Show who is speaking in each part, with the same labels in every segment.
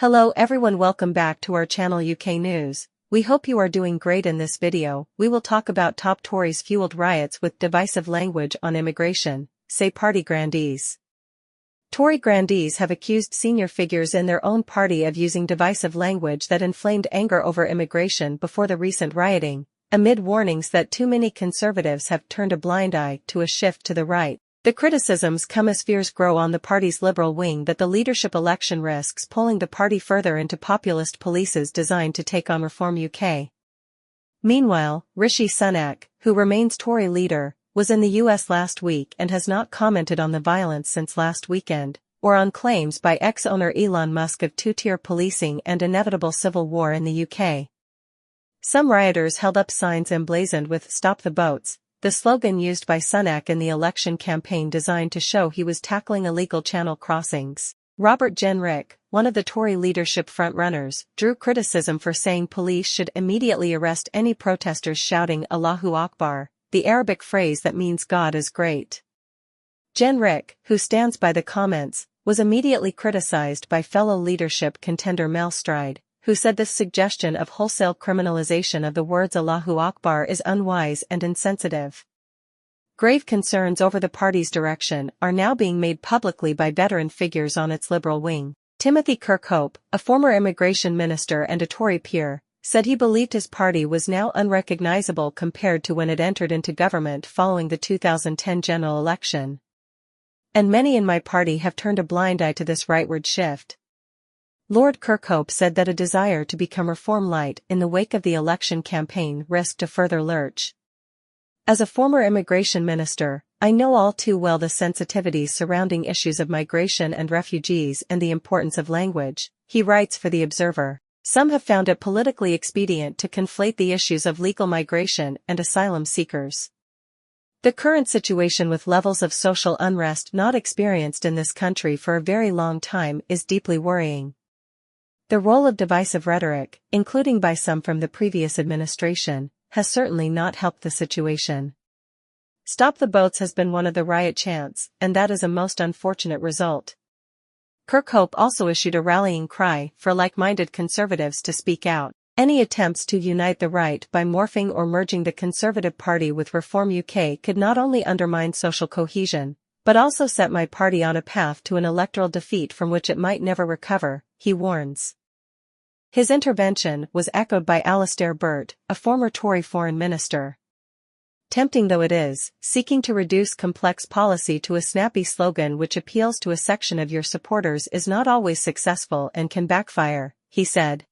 Speaker 1: Hello everyone, welcome back to our channel UK News. We hope you are doing great. In this video, we will talk about top Tories fueled riots with divisive language on immigration, say party grandees. Tory grandees have accused senior figures in their own party of using divisive language that inflamed anger over immigration before the recent rioting, amid warnings that too many Conservatives have turned a blind eye to a shift to the right. The criticisms come as fears grow on the party's Liberal wing that the leadership election risks pulling the party further into populist policies designed to take on Reform UK. Meanwhile, Rishi Sunak, who remains Tory leader, was in the US last week and has not commented on the violence since last weekend, or on claims by ex-owner Elon Musk of two-tier policing and inevitable civil war in the UK. Some rioters held up signs emblazoned with "Stop the Boats," the slogan used by Sunak in the election campaign designed to show he was tackling illegal channel crossings. Robert Jenrick, one of the Tory leadership frontrunners, drew criticism for saying police should immediately arrest any protesters shouting Allahu Akbar, the Arabic phrase that means God is great. Jenrick, who stands by the comments, was immediately criticized by fellow leadership contender Mel Stride, who said this suggestion of wholesale criminalization of the words Allahu Akbar is unwise and insensitive. Grave concerns over the party's direction are now being made publicly by veteran figures on its Liberal wing. Timothy Kirkhope, a former immigration minister and a Tory peer, said he believed his party was now unrecognizable compared to when it entered into government following the 2010 general election. "And many in my party have turned a blind eye to this rightward shift." Lord Kirkhope said that a desire to become Reform light in the wake of the election campaign risked a further lurch. "As a former immigration minister, I know all too well the sensitivities surrounding issues of migration and refugees and the importance of language," he writes for The Observer. Some have found it politically expedient to conflate the issues of legal migration and asylum seekers. The current situation, with levels of social unrest not experienced in this country for a very long time, is deeply worrying. The role of divisive rhetoric, including by some from the previous administration, has certainly not helped the situation. "Stop the Boats" has been one of the riot chants, and that is a most unfortunate result. Kirkhope also issued a rallying cry for like-minded Conservatives to speak out. Any attempts to unite the right by morphing or merging the Conservative Party with Reform UK could not only undermine social cohesion, but also set my party on a path to an electoral defeat from which it might never recover, he warns. His intervention was echoed by Alastair Burt, a former Tory foreign minister. "Tempting though it is, seeking to reduce complex policy to a snappy slogan which appeals to a section of your supporters is not always successful and can backfire," he said.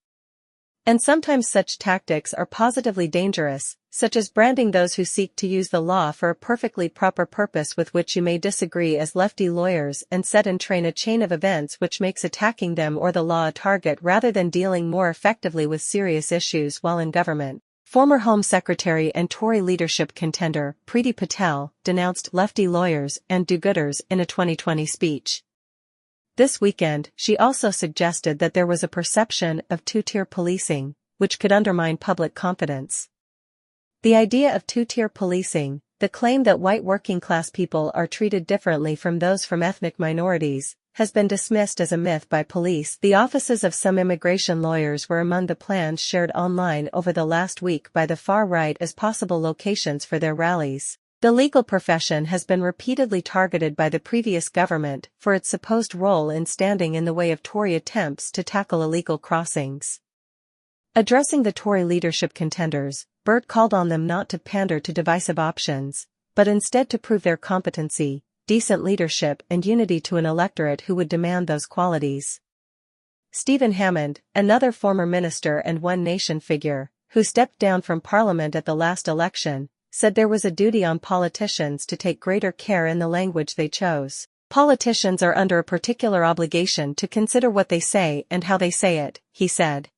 Speaker 1: "And sometimes such tactics are positively dangerous, such as branding those who seek to use the law for a perfectly proper purpose with which you may disagree as lefty lawyers, and set in train a chain of events which makes attacking them or the law a target rather than dealing more effectively with serious issues while in government." Former Home Secretary and Tory leadership contender Priti Patel denounced lefty lawyers and do-gooders in a 2020 speech. This weekend, she also suggested that there was a perception of two-tier policing, which could undermine public confidence. The idea of two-tier policing, the claim that white working-class people are treated differently from those from ethnic minorities, has been dismissed as a myth by police. The offices of some immigration lawyers were among the plans shared online over the last week by the far right as possible locations for their rallies. The legal profession has been repeatedly targeted by the previous government for its supposed role in standing in the way of Tory attempts to tackle illegal crossings. Addressing the Tory leadership contenders, Burt called on them not to pander to divisive options, but instead to prove their competency, decent leadership and unity to an electorate who would demand those qualities. Stephen Hammond, another former minister and One Nation figure, who stepped down from Parliament at the last election, said there was a duty on politicians to take greater care in the language they chose. "Politicians are under a particular obligation to consider what they say and how they say it," he said.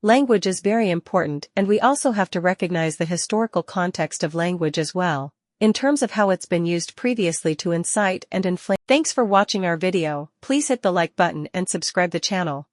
Speaker 1: "Language is very important, and we also have to recognize the historical context of language as well, in terms of how it's been used previously to incite and inflame." Thanks for watching our video. Please hit the like button and subscribe the channel.